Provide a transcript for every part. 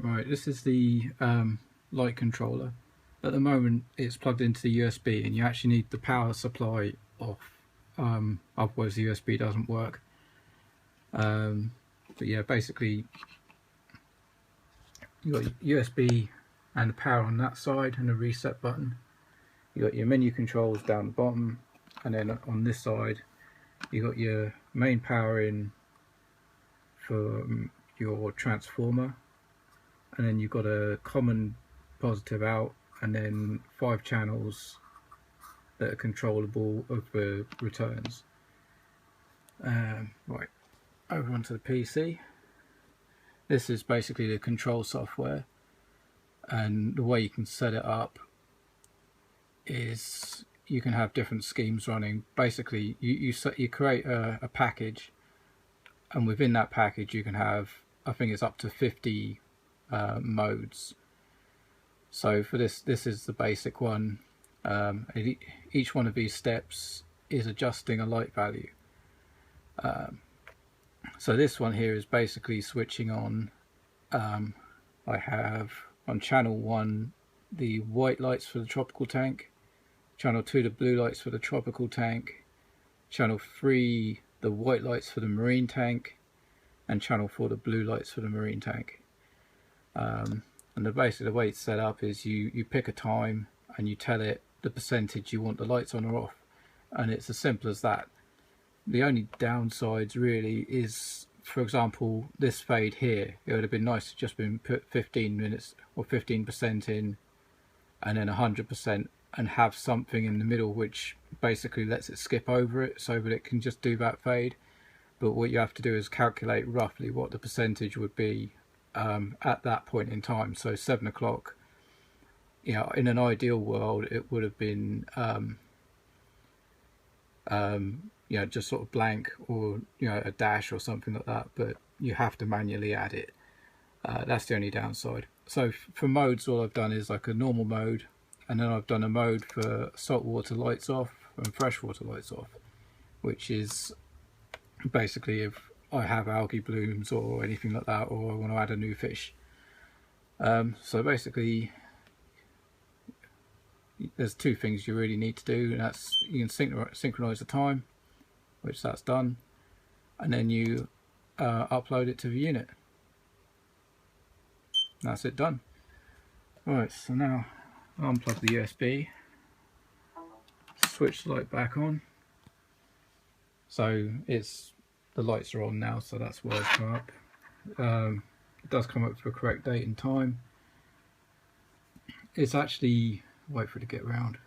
Right, this is the light controller. At the moment it's plugged into the USB and you actually need the power supply off, otherwise the USB doesn't work. But yeah, basically you got USB and the power on that side and a reset button. You got your menu controls down the bottom, and then on this side you got your main power in for your transformer, and then you've got a common positive out, and then 5 channels that are controllable of the returns. Right, over onto the PC. This is basically the control software, and the way you can set it up is you can have different schemes running. Basically you create a package, and within that package you can have, I think it's up to 50 modes. So for this is the basic one. Each one of these steps is adjusting a light value. So this one here is basically switching on, I have on channel 1 the white lights for the tropical tank, channel 2 the blue lights for the tropical tank, channel 3 the white lights for the marine tank, and channel 4 the blue lights for the marine tank. And basically the way it's set up is you pick a time and you tell it the percentage you want the lights on or off, and it's as simple as that. The only downsides really is, for example, this fade here. It would have been nice to just been put 15 minutes or 15% in and then 100%, and have something in the middle which basically lets it skip over it so that it can just do that fade. But what you have to do is calculate roughly what the percentage would be at that point in time. So 7 o'clock, you know, in an ideal world it would have been you know, just sort of blank, or you know, a dash or something like that, but you have to manually add it. That's the only downside. So for modes, all I've done is like a normal mode, and then I've done a mode for saltwater lights off and freshwater lights off, which is basically if I have algae blooms or anything like that, or I want to add a new fish. So basically there's 2 things you really need to do, and that's you can synchronize the time, which that's done, and then you upload it to the unit. That's it done. Right, so now I'll unplug the USB, switch the light back on. So the lights are on now, so that's why it's come up. It does come up for a correct date and time. It's actually, wait for it to get round,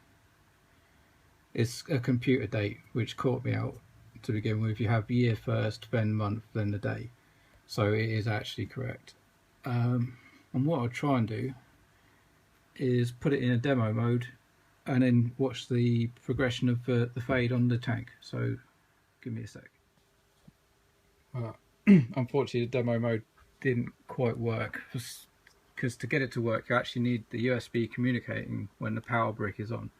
it's a computer date which caught me out to begin with. You have year first, then month, then the day, so it is actually correct. And what I'll try and do is put it in a demo mode and then watch the progression of the fade on the tank. So give me a sec. Unfortunately the demo mode didn't quite work, because to get it to work you actually need the USB communicating when the power brick is on,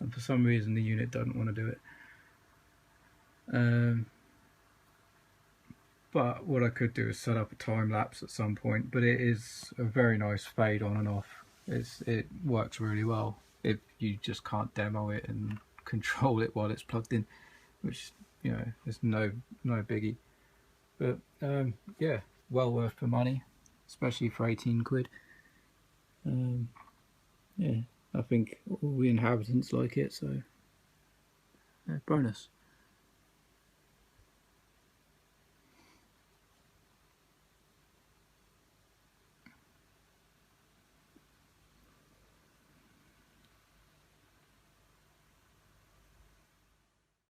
and for some reason the unit doesn't want to do it. But what I could do is set up a time lapse at some point, but it is a very nice fade on and off. It works really well if you just can't demo it and control it while it's plugged in, which, you know, is no biggie. But yeah, well worth the money, especially for 18 quid. Yeah, I think all the inhabitants like it, so yeah, bonus.